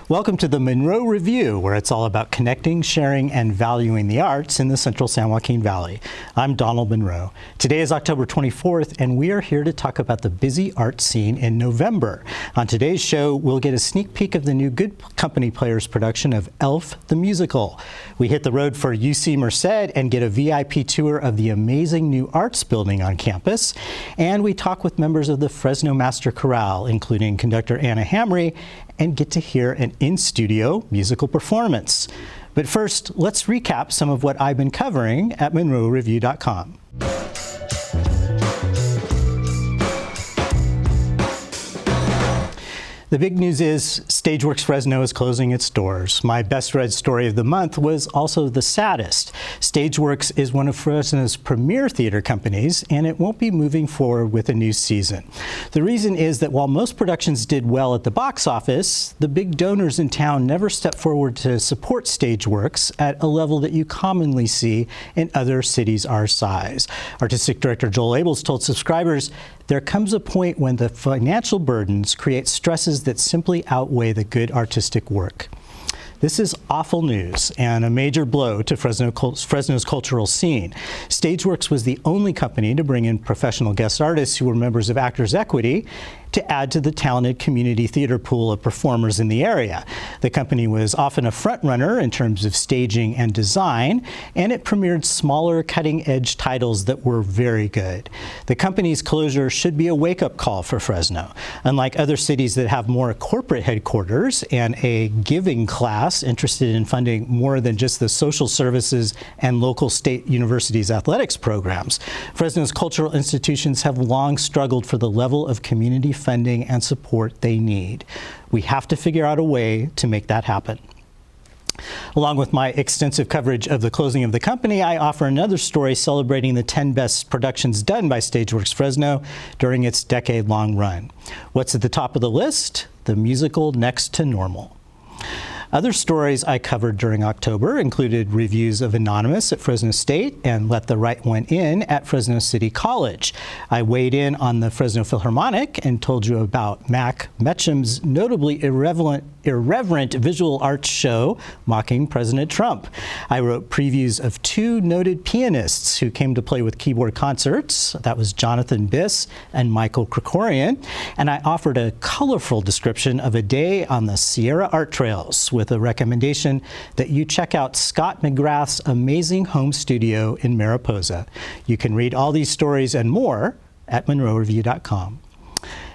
Welcome to the Munro Review, where it's all about connecting, sharing, and valuing the arts in the central San Joaquin Valley. I'm Donald Munro. Today is October 24th, and we are here to talk about the busy art scene in November. On today's show, we'll get a sneak peek of the new Good Company Players production of Elf the Musical. We hit the road for UC Merced and get a VIP tour of the amazing new arts building on campus. And we talk with members of the Fresno Master Chorale, including conductor Hamre, and get to hear an in-studio musical performance. But first, let's recap some of what I've been covering at MunroReview.com. The big news is Stageworks Fresno is closing its doors. My best read story of the month was also the saddest. Stageworks is one of Fresno's premier theater companies, and it won't be moving forward with a new season. The reason is that while most productions did well at the box office, the big donors in town never stepped forward to support Stageworks at a level that you commonly see in other cities our size. Artistic director Joel Abels told subscribers, "There comes a point when the financial burdens create stresses that simply outweigh the good artistic work." This is awful news and a major blow to Fresno's cultural scene. Stageworks was the only company to bring in professional guest artists who were members of Actors Equity to add to the talented community theater pool of performers in the area. The company was often a front runner in terms of staging and design, and it premiered smaller, cutting-edge titles that were very good. The company's closure should be a wake-up call for Fresno. Unlike other cities that have more corporate headquarters and a giving class interested in funding more than just the social services and local state universities' athletics programs, Fresno's cultural institutions have long struggled for the level of community funding and support they need. We have to figure out a way to make that happen. Along with my extensive coverage of the closing of the company, I offer another story celebrating the 10 best productions done by Stageworks Fresno during its decade-long run. What's at the top of the list? The musical Next to Normal. Other stories I covered during October included reviews of Anonymous at Fresno State and Let the Right One In at Fresno City College. I weighed in on the Fresno Philharmonic and told you about Mac Metcham's notably irreverent visual arts show mocking President Trump. I wrote previews of two noted pianists who came to play with keyboard concerts. That was Jonathan Biss and Michael Krikorian. And I offered a colorful description of a day on the Sierra Art Trails, with a recommendation that you check out Scott McGrath's amazing home studio in Mariposa. You can read all these stories and more at MunroReview.com.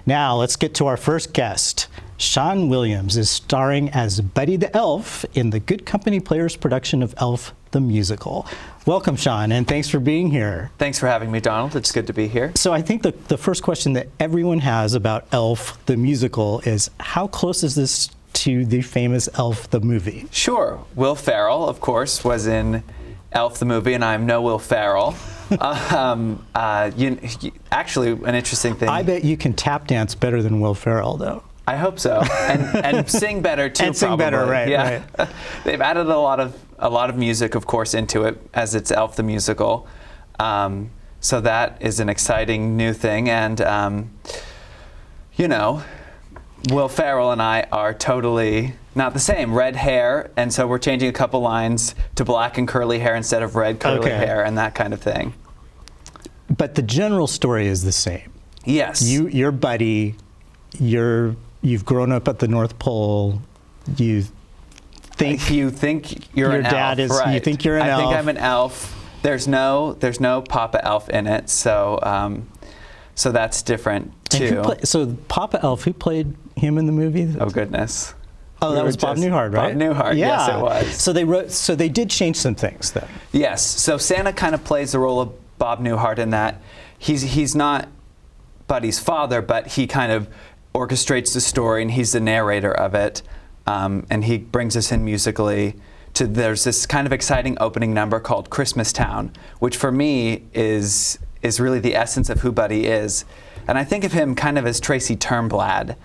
Now let's get to our first guest. Shawn Williams is starring as Buddy the Elf in the Good Company Players production of Elf the Musical. Welcome, Shawn, and thanks for being here. Thanks for having me, Donald. It's good to be here. So I think the first question that everyone has about Elf the Musical is, how close is this to the famous Elf the movie? Sure. Will Ferrell, of course, was in Elf the movie, and I'm no Will Ferrell. Actually, an interesting thing. I bet you can tap dance better than Will Ferrell, though. I hope so, and sing better too. And sing probably. better, right? Yeah. Right. They've added a lot of music, of course, into it as it's Elf the Musical. So that is an exciting new thing, and Will Ferrell and I are totally not the same. Red hair, and so we're changing a couple lines to black and curly hair instead of red curly hair, and that kind of thing. But the general story is the same. Yes. Your buddy, you've grown up at the North Pole. You think you're your an dad elf, is. right. You think you're an elf. I think I'm an elf. There's no Papa Elf in it, so that's different too. So Papa Elf, who played him in the movie? Oh goodness. Oh, that was Bob Newhart, right? Bob Newhart, yeah. Yes it was. So they did change some things then. Yes, so Santa kind of plays the role of Bob Newhart in that he's not Buddy's father, but he kind of orchestrates the story and he's the narrator of it, and he brings us in musically. There's this kind of exciting opening number called Christmas Town, which for me is really the essence of who Buddy is. And I think of him kind of as Tracy Turnblad.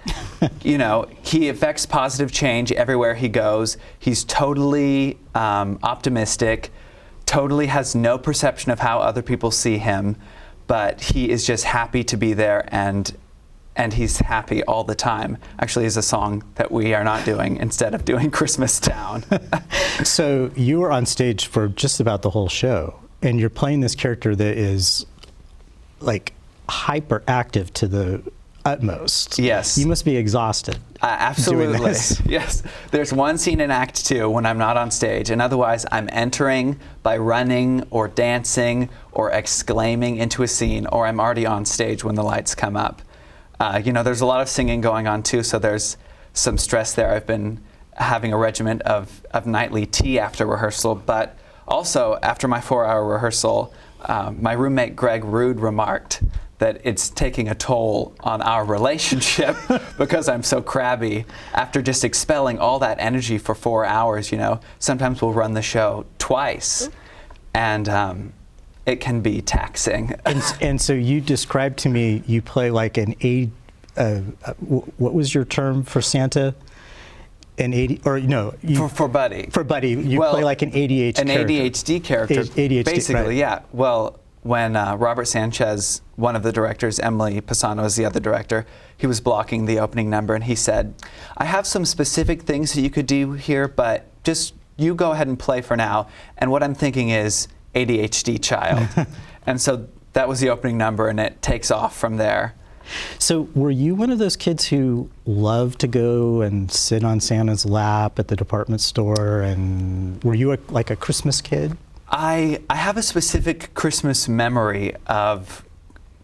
He affects positive change everywhere he goes. He's totally optimistic, totally has no perception of how other people see him, but he is just happy to be there and and he's happy all the time. Actually, is a song that we are not doing instead of doing Christmas Town. So you were on stage for just about the whole show, and you're playing this character that is like hyperactive to the utmost. Yes. You must be exhausted. Absolutely. Doing this. Yes. There's one scene in Act 2 when I'm not on stage, and otherwise I'm entering by running or dancing or exclaiming into a scene, or I'm already on stage when the lights come up. There's a lot of singing going on too, so there's some stress there. I've been having a regimen of nightly tea after rehearsal, but also after my 4-hour rehearsal, my roommate Greg Rude remarked that it's taking a toll on our relationship because I'm so crabby. After just expelling all that energy for 4 hours, sometimes we'll run the show twice, and it can be taxing. And so you described to me, you play like what was your term for Santa? An For Buddy. For Buddy, you play like an ADHD character. An ADHD character, ADHD, basically, right. yeah. Well, when Robert Sanchez, one of the directors, Emily Pisano is the other director, he was blocking the opening number, and he said, I have some specific things that you could do here, but just you go ahead and play for now. And what I'm thinking is ADHD child. And so that was the opening number, and it takes off from there. So were you one of those kids who loved to go and sit on Santa's lap at the department store, and were you like a Christmas kid? I have a specific Christmas memory of,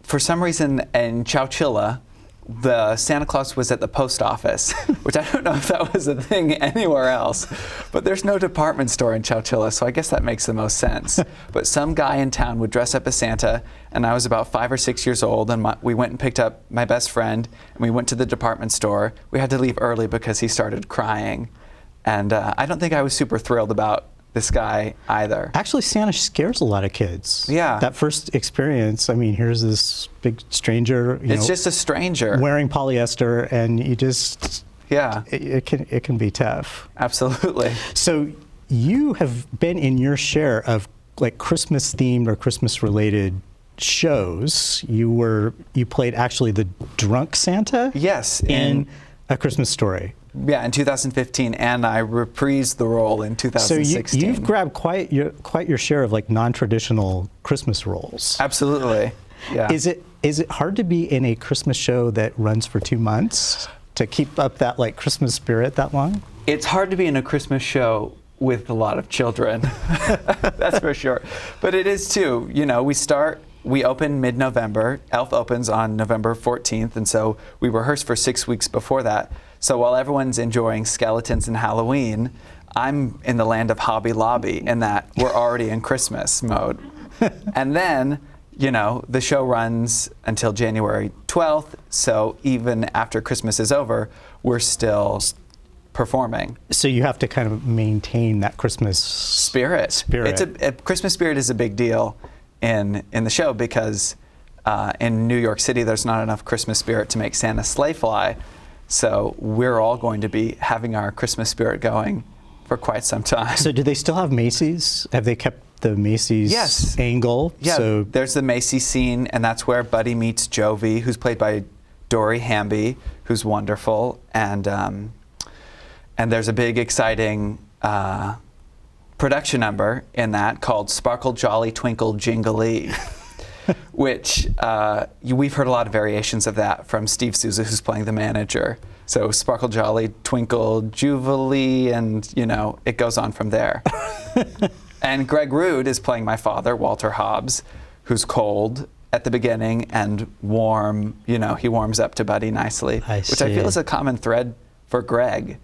for some reason in Chowchilla, the Santa Claus was at the post office, which I don't know if that was a thing anywhere else, but there's no department store in Chowchilla, so I guess that makes the most sense. But some guy in town would dress up as Santa, and I was about 5 or 6 years old, and we went and picked up my best friend, and we went to the department store. We had to leave early because he started crying, and I don't think I was super thrilled about this guy either. Actually, Santa scares a lot of kids. Yeah. That first experience, I mean, here's this big stranger, It's just a stranger. wearing polyester, and you just, Yeah. it can be tough. Absolutely. So you have been in your share of like Christmas themed or Christmas related shows. You played actually the drunk Santa? Yes. In A Christmas Story. Yeah, in 2015, and I reprised the role in 2016. So you've grabbed quite your share of like non-traditional Christmas roles. Absolutely. Yeah. Is it hard to be in a Christmas show that runs for 2 months to keep up that like Christmas spirit that long? It's hard to be in a Christmas show with a lot of children. That's for sure. But it is too. We open mid-November. Elf opens on November 14th, and so we rehearse for 6 weeks before that. So while everyone's enjoying skeletons and Halloween, I'm in the land of Hobby Lobby in that we're already in Christmas mode. And then, the show runs until January 12th, so even after Christmas is over, we're still performing. So you have to kind of maintain that Christmas spirit. Spirit. Christmas spirit is a big deal in the show because in New York City, there's not enough Christmas spirit to make Santa's sleigh fly. So we're all going to be having our Christmas spirit going for quite some time. So do they still have Macy's? Have they kept the Macy's angle? Yeah, so there's the Macy's scene, and that's where Buddy meets Jovi, who's played by Dory Hamby, who's wonderful. And there's a big, exciting production number in that called Sparkle, Jolly, Twinkle, Jingly. Which we've heard a lot of variations of that from Steve Souza, who's playing the manager. So Sparkle, Jolly, Twinkle, Jubilee, and it goes on from there. And Greg Rude is playing my father, Walter Hobbs, who's cold at the beginning and warm. He warms up to Buddy nicely, which I feel is a common thread for Greg.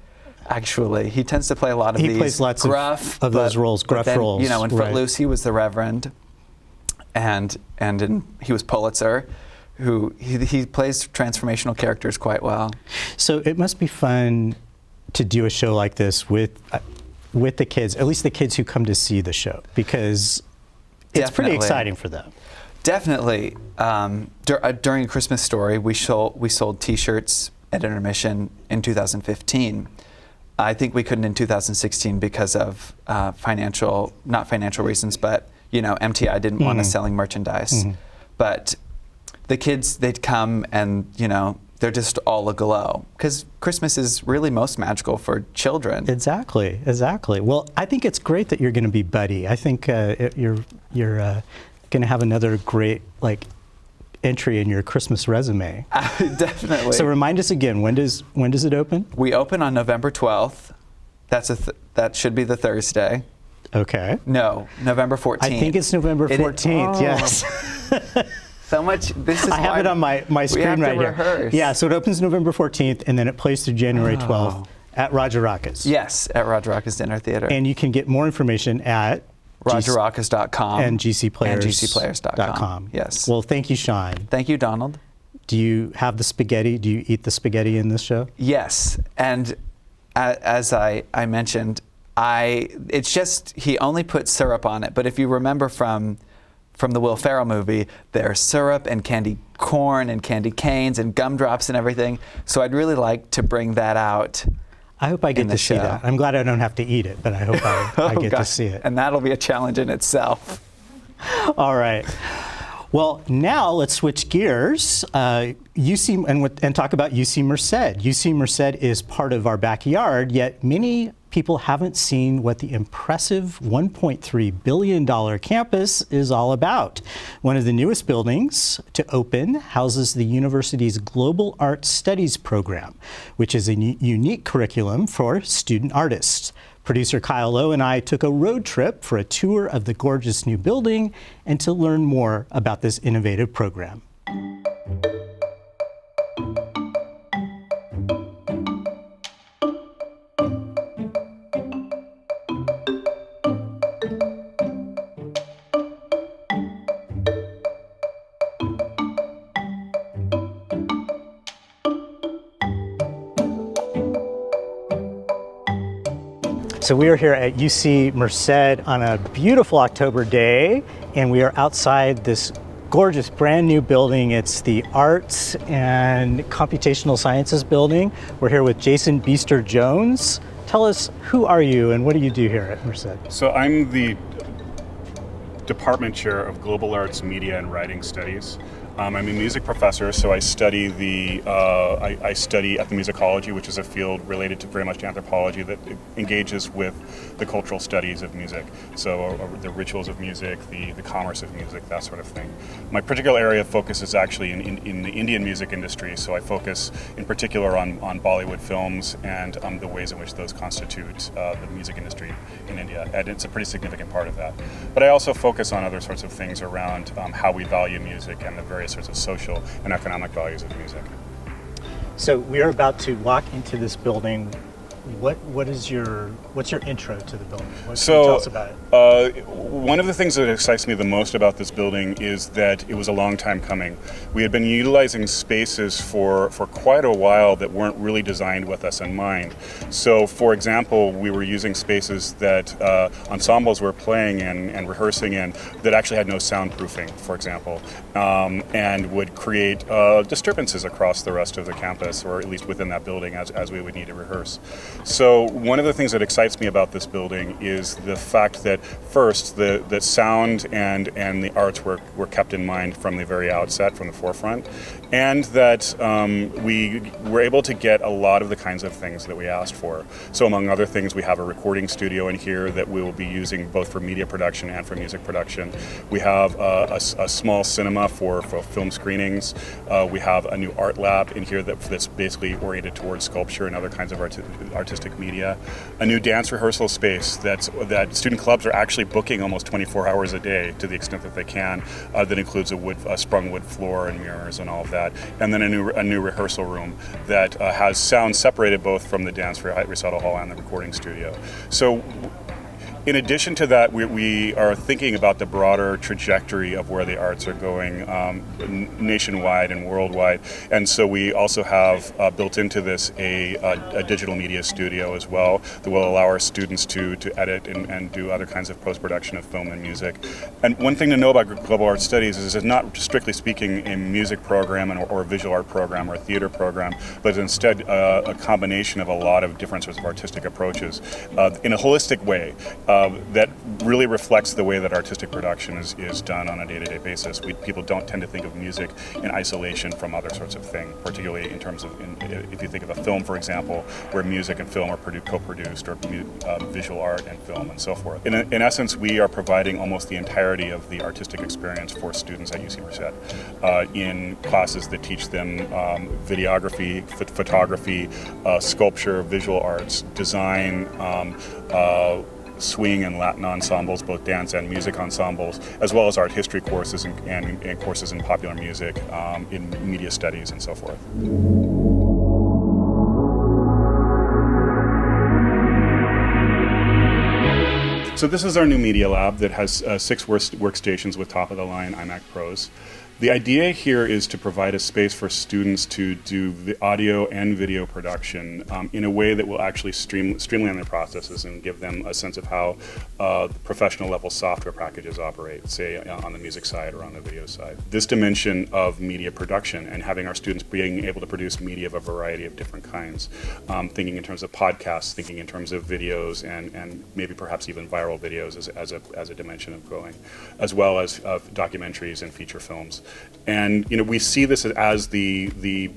Actually, he tends to play a lot of these. He plays lots gruff, of those roles, gruff roles. In Footloose, he was the Reverend. And he was Pulitzer, who he plays transformational characters quite well. So it must be fun to do a show like this with the kids, at least the kids who come to see the show, because it's pretty exciting for them. Definitely. During A Christmas Story, we sold T-shirts at intermission in 2015. I think we couldn't in 2016 because of not financial reasons, but MTI didn't want us selling merchandise. But the kids, they'd come and, they're just all aglow. Because Christmas is really most magical for children. Exactly, exactly. Well, I think it's great that you're going to be Buddy. I think you're going to have another great entry in your Christmas resume. Definitely. So remind us again, when does it open? We open on November 12th. That should be the Thursday. Okay. No, November 14th. I think it's November 14th. Yes. So much. This is. I have it on my screen right here. Rehearse. Yeah. So it opens November 14th, and then it plays through January 12th at Roger Rocca's. Yes, at Roger Rocca's Dinner Theater. And you can get more information at RogerRoccas.com and GCPlayers.com. Yes. Well, thank you, Shawn. Thank you, Donald. Do you have the spaghetti? Do you eat the spaghetti in this show? Yes, and as I mentioned, it's just he only put syrup on it. But if you remember from the Will Ferrell movie, there's syrup and candy corn and candy canes and gumdrops and everything. So I'd really like to bring that out. I hope I get to see that. I'm glad I don't have to eat it, but I hope I get to see it. And that'll be a challenge in itself. All right. Well, now let's switch gears. UC and talk about UC Merced. UC Merced is part of our backyard, yet many people haven't seen what the impressive $1.3 billion campus is all about. One of the newest buildings to open houses the university's Global Arts Studies program, which is a unique curriculum for student artists. Producer Kyle Lowe and I took a road trip for a tour of the gorgeous new building and to learn more about this innovative program. So we are here at UC Merced on a beautiful October day, and we are outside this gorgeous brand new building. It's the Arts and Computational Sciences building. We're here with Jayson Beester-Jones. Tell us, who are you and what do you do here at Merced? So I'm the Department Chair of Global Arts, Media, and Writing Studies. I'm a music professor, so I study I study ethnomusicology, which is a field related to very much to anthropology that engages with the cultural studies of music. So the rituals of music, the commerce of music, that sort of thing. My particular area of focus is actually in the Indian music industry. So I focus in particular on Bollywood films and the ways in which those constitute the music industry in India, and it's a pretty significant part of that. But I also focus on other sorts of things around how we value music and the various sorts of social and economic values of music. So we are about to walk into this building. What's your intro to the building? What can you tell us about it? One of the things that excites me the most about this building is that it was a long time coming. We had been utilizing spaces for quite a while that weren't really designed with us in mind. So, for example, we were using spaces that ensembles were playing in and rehearsing in that actually had no soundproofing, for example, and would create disturbances across the rest of the campus, or at least within that building as we would need to rehearse. So one of the things that excites me about this building is the fact that first the sound and the arts were kept in mind from the very outset, from the forefront, and that we were able to get a lot of the kinds of things that we asked for. So among other things, we have a recording studio in here that we will be using both for media production and for music production. We have a small cinema for film screenings. We have a new art lab in here that's basically oriented towards sculpture and other kinds of artistic media. A new dance rehearsal space that student clubs are actually booking almost 24 hours a day to the extent that they can. That includes a sprung wood floor and mirrors and all of that. And then a new rehearsal room that has sound separated both from the dance recital hall and the recording studio. So in addition to that, we are thinking about the broader trajectory of where the arts are going nationwide and worldwide. And so we also have built into this a digital media studio as well that will allow our students to edit and do other kinds of post-production of film and music. And one thing to know about Global Arts Studies is it's not strictly speaking a music program or a visual art program or a theater program, but instead a combination of a lot of different sorts of artistic approaches in a holistic way. that really reflects the way that artistic production is done on a day-to-day basis. People don't tend to think of music in isolation from other sorts of things, particularly in terms of, if you think of a film, for example, where music and film are co-produced, or visual art and film and so forth. In essence, we are providing almost the entirety of the artistic experience for students at UC Merced in classes that teach them videography, photography, sculpture, visual arts, design, swing and Latin ensembles, both dance and music ensembles, as well as art history courses and courses in popular music, in media studies and so forth. So this is our new media lab that has 6 workstations with top-of-the-line iMac Pros. The idea here is to provide a space for students to do the audio and video production in a way that will actually streamline their processes and give them a sense of how professional level software packages operate, say on the music side or on the video side. This dimension of media production and having our students being able to produce media of a variety of different kinds, thinking in terms of podcasts, thinking in terms of videos, and maybe perhaps even viral videos as a dimension of growing, as well as documentaries and feature films. And we see this as the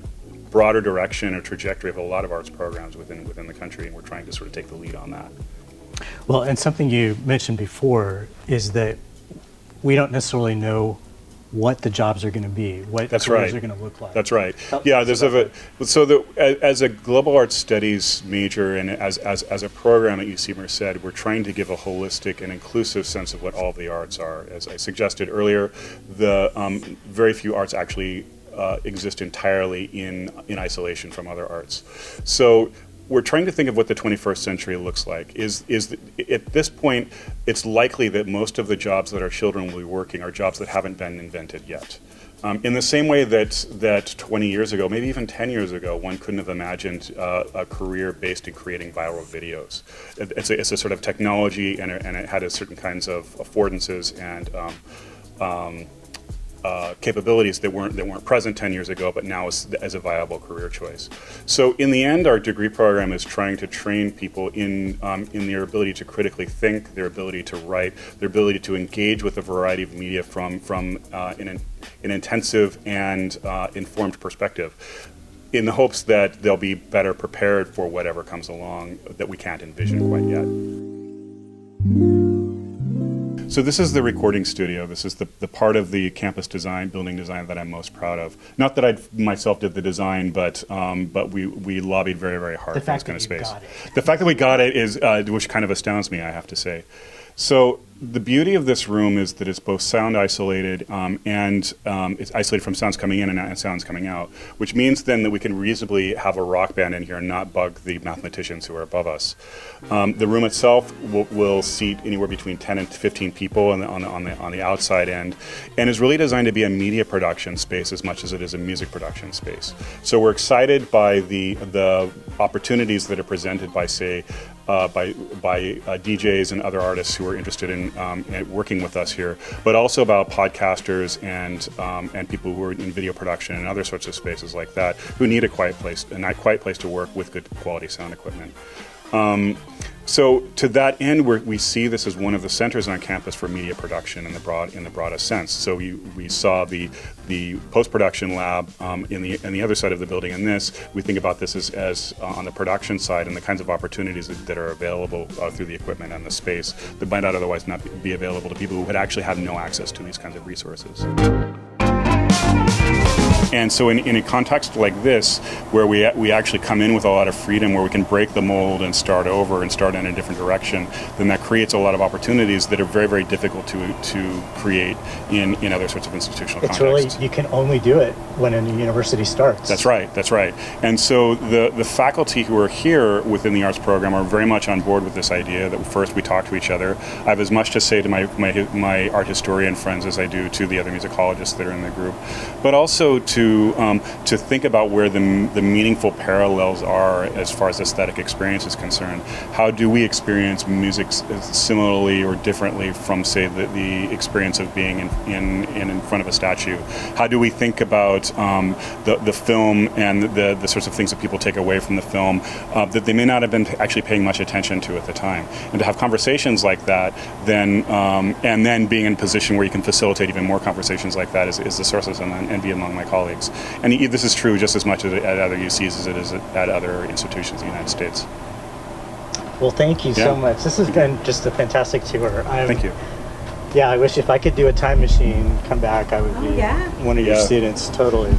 broader direction or trajectory of a lot of arts programs within the country, and we're trying to sort of take the lead on that. Well, and something you mentioned before is that we don't necessarily know what the jobs are going to be, what careers are going to look like. That's right. Yeah, as a global arts studies major and as a program at UC Merced, we're trying to give a holistic and inclusive sense of what all of the arts are. As I suggested earlier, the very few arts actually exist entirely in isolation from other arts. So we're trying to think of what the 21st century looks like. At this point, it's likely that most of the jobs that our children will be working are jobs that haven't been invented yet. In the same way that 20 years ago, maybe even 10 years ago, one couldn't have imagined a career based in creating viral videos. It's a sort of technology, and it had a certain kinds of affordances and capabilities that weren't present 10 years ago, but now as a viable career choice. So in the end, our degree program is trying to train people in their ability to critically think, their ability to write, their ability to engage with a variety of media from an intensive and informed perspective, in the hopes that they'll be better prepared for whatever comes along that we can't envision quite yet. So this is the recording studio. This is the part of the campus building design that I'm most proud of. Not that I myself did the design, but we lobbied very, very hard for this kind of space. The fact that we got it is, which kind of astounds me, I have to say. So the beauty of this room is that it's both sound isolated and it's isolated from sounds coming in and sounds coming out, which means then that we can reasonably have a rock band in here and not bug the mathematicians who are above us. The room itself will seat anywhere between 10 and 15 people on the outside end, and is really designed to be a media production space as much as it is a music production space. So we're excited by the opportunities that are presented by, say, by DJs and other artists who are interested in working with us here, but also about podcasters and people who are in video production and other sorts of spaces like that who need a quiet place to work with good quality sound equipment. So to that end, we see this as one of the centers on campus for media production in the broadest sense. So we saw the post-production lab in the other side of the building. And we think about this as on the production side and the kinds of opportunities that are available through the equipment and the space that might not otherwise not be available to people who would actually have no access to these kinds of resources. And so in a context like this, where we actually come in with a lot of freedom, where we can break the mold and start over and start in a different direction, then that creates a lot of opportunities that are very, very difficult to create in other sorts of institutional contexts. It's really, you can only do it when a university starts. That's right. And so the faculty who are here within the arts program are very much on board with this idea that first we talk to each other. I have as much to say to my art historian friends as I do to the other musicologists that are in the group, but also to to think about where the meaningful parallels are as far as aesthetic experience is concerned. How do we experience music similarly or differently from, say, the experience of being in front of a statue? How do we think about the film and the sorts of things that people take away from the film that they may not have been actually paying much attention to at the time? And to have conversations like that, then and then being in a position where you can facilitate even more conversations like that is the source of some envy among my colleagues. And this is true just as much at other UCs as it is at other institutions in the United States. Well, thank you so much. This has been just a fantastic tour. Thank you. Yeah, I wish if I could do a time machine, come back, I would be one of your students, totally.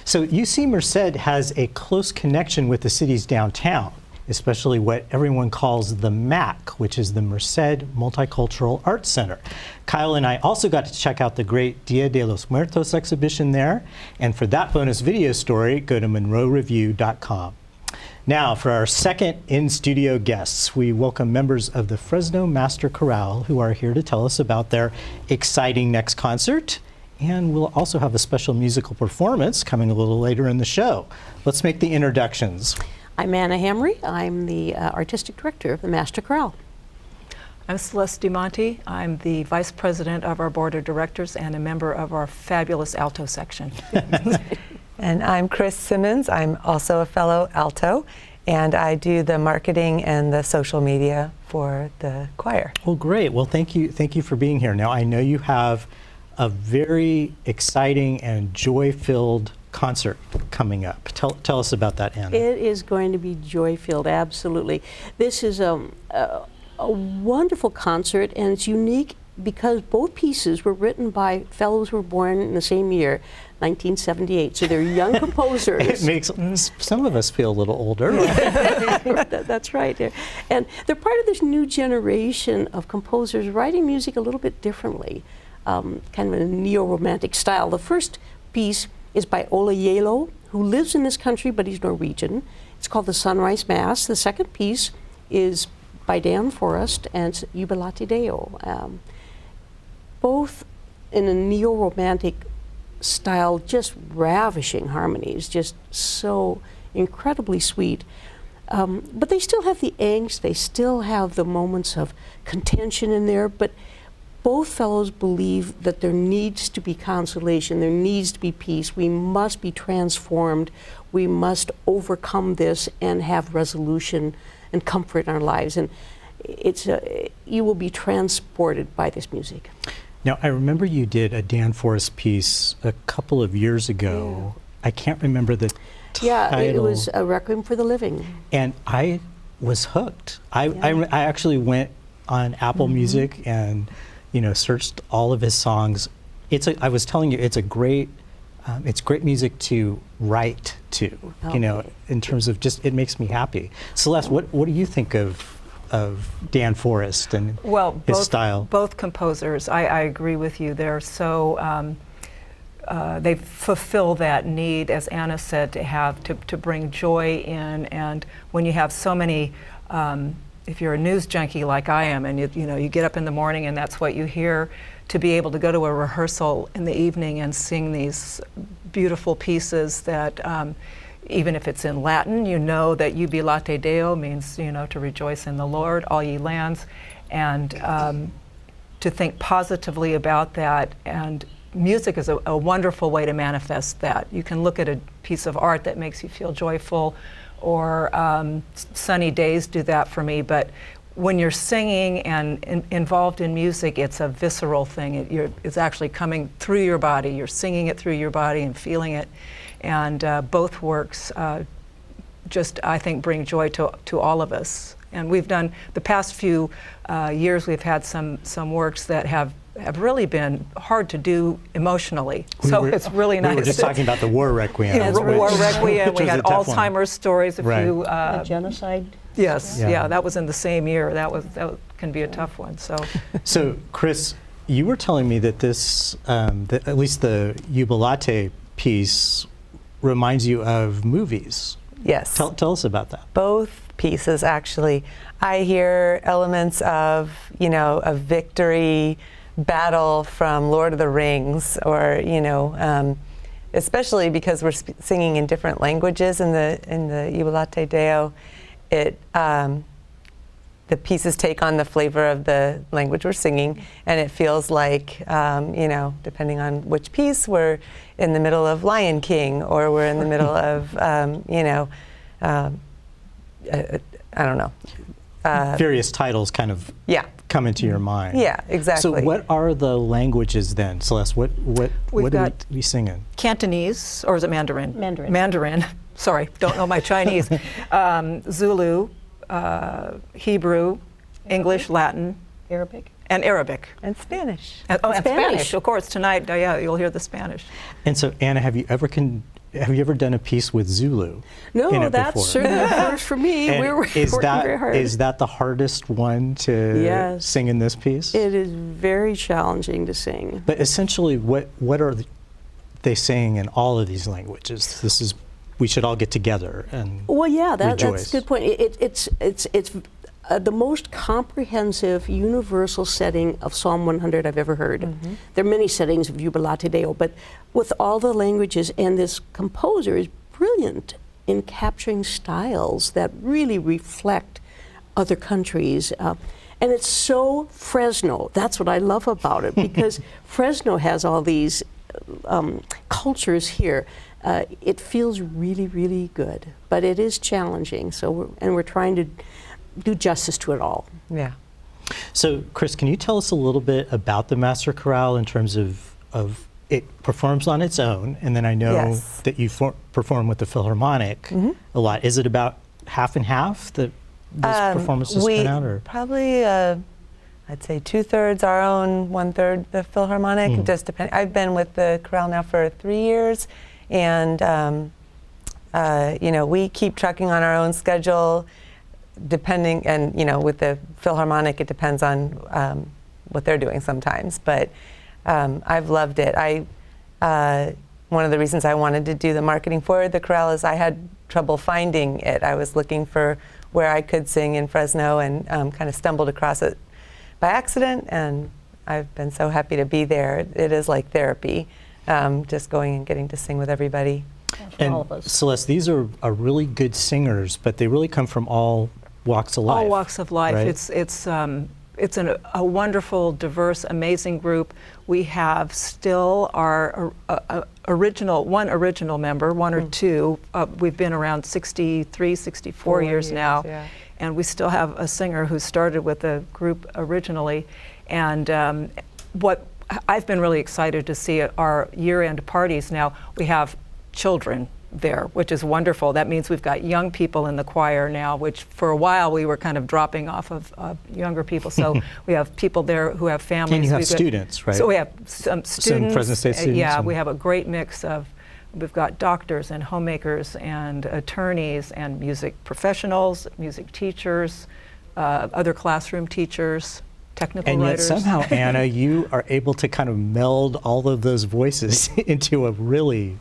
So UC Merced has a close connection with the city's downtown, especially what everyone calls the MAC, which is the Merced Multicultural Arts Center. Kyle and I also got to check out the great Dia de los Muertos exhibition there, and for that bonus video story, go to MunroReview.com. Now, for our second in-studio guests, we welcome members of the Fresno Master Chorale who are here to tell us about their exciting next concert. And we'll also have a special musical performance coming a little later in the show. Let's make the introductions. I'm Anna Hamre. I'm the artistic director of the Master Chorale. I'm Celeste DeMonte. I'm the vice president of our board of directors and a member of our fabulous alto section. And I'm Chris Simmons. I'm also a fellow alto, and I do the marketing and the social media for the choir. Well, great. Well, thank you for being here. Now, I know you have a very exciting and joy-filled concert coming up. Tell us about that, Anna. It is going to be joy-filled, absolutely. This is a wonderful concert, and it's unique because both pieces were written by fellows who were born in the same year, 1978. So they're young composers. It makes some of us feel a little older. That's right. And they're part of this new generation of composers writing music a little bit differently. Kind of in a neo-romantic style. The first piece is by Ola Yelo, who lives in this country, but he's Norwegian. It's called the Sunrise Mass. The second piece is by Dan Forrest, and it's Jubilate Deo. Both in a neo-romantic style, just ravishing harmonies, just so incredibly sweet. But they still have the angst, they still have the moments of contention in there, but both fellows believe that there needs to be consolation, there needs to be peace, we must be transformed, we must overcome this and have resolution and comfort in our lives. And you will be transported by this music. Now, I remember you did a Dan Forrest piece a couple of years ago. Yeah. I can't remember the title. Yeah, it was A Requiem for the Living. And I was hooked. I actually went on Apple Music and searched all of his songs. I was telling you, it's great music to write to, in terms of just, it makes me happy. Celeste, what do you think of Dan Forrest and his style? Both composers, I agree with you. They're so, they fulfill that need, as Anna said, to bring joy in. And when you have so many, if you're a news junkie like I am, and you get up in the morning and that's what you hear, to be able to go to a rehearsal in the evening and sing these beautiful pieces that, even if it's in Latin, that Jubilate Deo means, to rejoice in the Lord, all ye lands, and to think positively about that. And music is a wonderful way to manifest that. You can look at a piece of art that makes you feel joyful, or sunny days do that for me, but when you're singing and involved in music, it's a visceral thing. It's actually coming through your body. You're singing it through your body and feeling it. And both works just, I think, bring joy to all of us. And we've done, the past few years, we've had some works that have really been hard to do emotionally. It's really nice. We were just talking about the War Requiem. Yeah, War Requiem. We had Alzheimer's stories. The genocide. Yes, yeah, that was in the same year. That can be a tough one. So, Chris, you were telling me that this, at least the Jubilate piece, reminds you of movies. Yes. Tell us about that. Both pieces, actually. I hear elements of, a victory battle from Lord of the Rings, or, especially because we're singing in different languages in the Jubilate Deo. The pieces take on the flavor of the language we're singing, and it feels like, depending on which piece, we're in the middle of Lion King, or we're in the middle of, I don't know. Various titles kind of come into your mind. Yeah, exactly. So what are the languages then, Celeste? What are we singing? Cantonese, or is it Mandarin? Mandarin. Mandarin. Sorry, don't know my Chinese. Zulu, Hebrew, English, Latin, Arabic. and Arabic. And Spanish. And Spanish, of course. Tonight, you'll hear the Spanish. And so, Anna, have you ever done a piece with Zulu? in No, it that's before? certainly a first for me. And We're working very hard. Is that the hardest one to Yes. sing in this piece? It is very challenging to sing. But essentially, what are they saying in all of these languages? This is, we should all get together and Well, yeah, that's rejoice. a good point. It's the most comprehensive, universal setting of Psalm 100 I've ever heard. Mm-hmm. There are many settings of Jubilate Deo, but with all the languages, and this composer is brilliant in capturing styles that really reflect other countries. And it's so Fresno. That's what I love about it, because Fresno has all these cultures here. It feels really, really good, but it is challenging. So, we're trying to do justice to it all. Yeah. So, Chris, can you tell us a little bit about the Master Chorale in terms of it performs on its own, and then I know Yes. that you perform with the Philharmonic a lot. Is it about half and half that those performances turn out? Or? Probably, I'd say 2/3 our own, 1/3 the Philharmonic. Just depend. I've been with the chorale now for 3 years, and we keep trucking on our own schedule, depending. And with the Philharmonic, it depends on what they're doing sometimes. But I've loved it. One of the reasons I wanted to do the marketing for the chorale is I had trouble finding it. I was looking for where I could sing in Fresno, and kind of stumbled across it by accident, and I've been so happy to be there. It is like therapy, just going and getting to sing with everybody. And all of us. Celeste, these are really good singers, but they really come from all walks of life. All walks of life. Right? It's a wonderful, diverse, amazing group. We have still our original member, one or two. We've been around 63, 64 years now. Yeah. And we still have a singer who started with the group originally. And what I've been really excited to see at our year-end parties now, we have children there, which is wonderful. That means we've got young people in the choir now, which for a while we were kind of dropping off of younger people. So we have people there who have families. And you have We've got- students, right? So we have some students. Fresno State students. Yeah, and- we have a great mix of, we've got doctors and homemakers and attorneys and music professionals, music teachers, other classroom teachers, technical And yet writers. somehow, Anna, you are able to kind of meld all of those voices into a really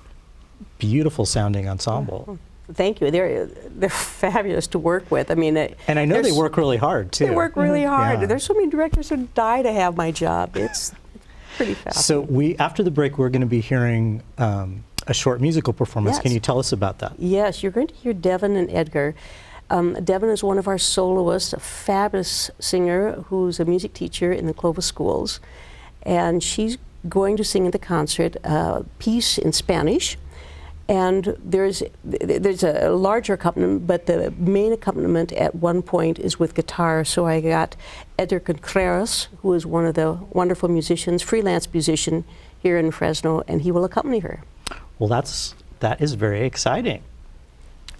beautiful sounding ensemble. Thank you. They're fabulous to work with. I mean, And I know they there's- work really hard too. They work really hard. Yeah. There's so many directors who die to have my job. It's pretty fast. So after the break, we're going to be hearing a short musical performance. Yes. Can you tell us about that? Yes, you're going to hear Devynn and Edgar. Devynn is one of our soloists, a fabulous singer who's a music teacher in the Clovis schools, and she's going to sing at the concert a piece in Spanish. And there's a larger accompaniment, but the main accompaniment at one point is with guitar. So I got Edgar Contreras, who is one of the wonderful musicians, freelance musician here in Fresno, and he will accompany her. Well, that is very exciting.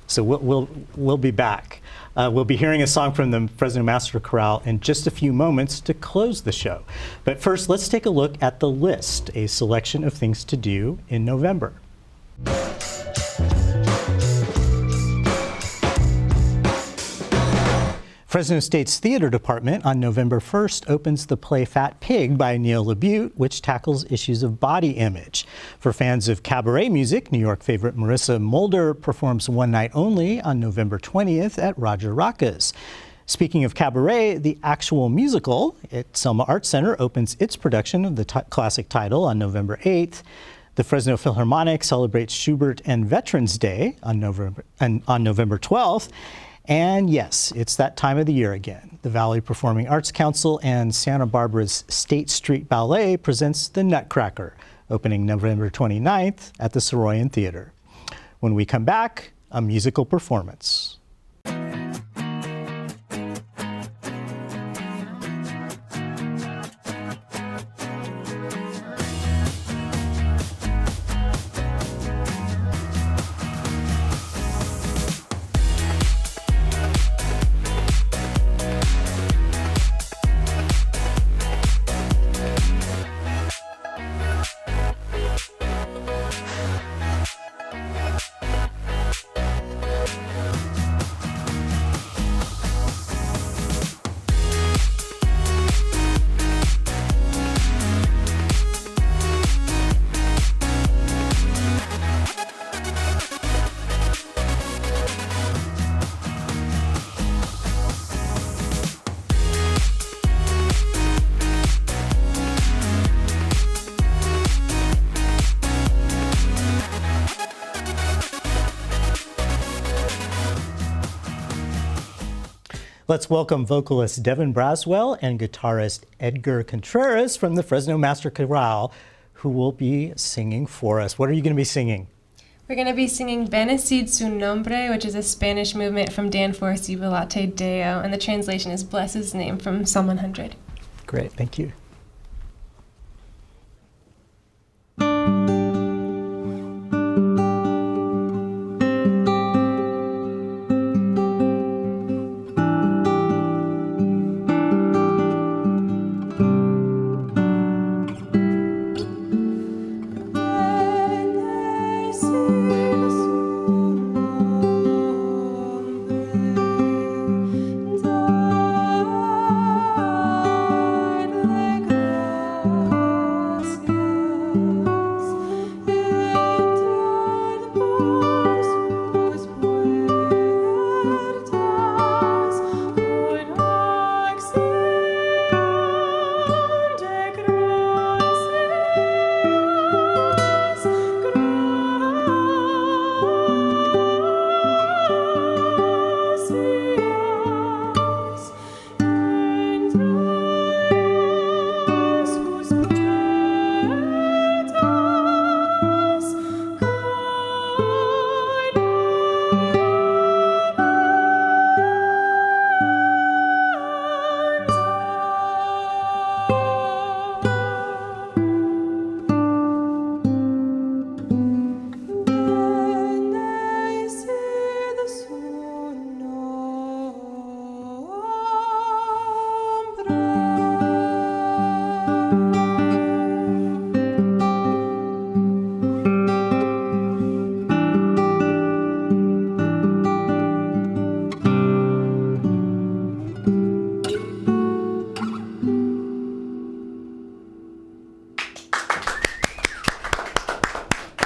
So we'll be back. We'll be hearing a song from the Fresno Master Chorale in just a few moments to close the show. But first, let's take a look at the list, a selection of things to do in November. Fresno State's Theater Department on November 1st opens the play Fat Pig by Neil LaBute, which tackles issues of body image. For fans of cabaret music, New York favorite Marissa Mulder performs One Night Only on November 20th at Roger Rocca's. Speaking of cabaret, the actual musical at Selma Arts Center opens its production of the classic title on November 8th. The Fresno Philharmonic celebrates Schubert and Veterans Day on November 12th. And yes, it's that time of the year again. The Valley Performing Arts Council and Santa Barbara's State Street Ballet presents The Nutcracker, opening November 29th at the Soroyan Theater. When we come back, a musical performance. Let's welcome vocalist Devynn Braswell and guitarist Edgar Contreras from the Fresno Master Chorale, who will be singing for us. What are you going to be singing? We're going to be singing Bendecid su nombre, which is a Spanish movement from Dan Force y Volate Deo, and the translation is Bless His Name from Psalm 100. Great, thank you.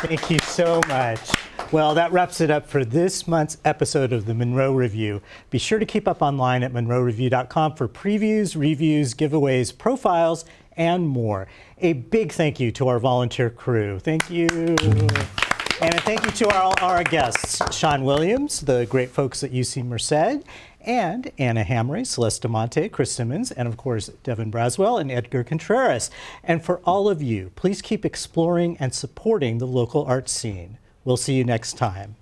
Thank you so much. Well, that wraps it up for this month's episode of the Munro Review. Be sure to keep up online at munroreview.com for previews, reviews, giveaways, profiles, and more. A big thank you to our volunteer crew. Thank you. And a thank you to our guests, Shawn Williams, the great folks at UC Merced, and Anna Hamre, Celeste, DeMonte, Chris Simmons, and of course, Devynn Braswell and Edgar Contreras. And for all of you, please keep exploring and supporting the local art scene. We'll see you next time.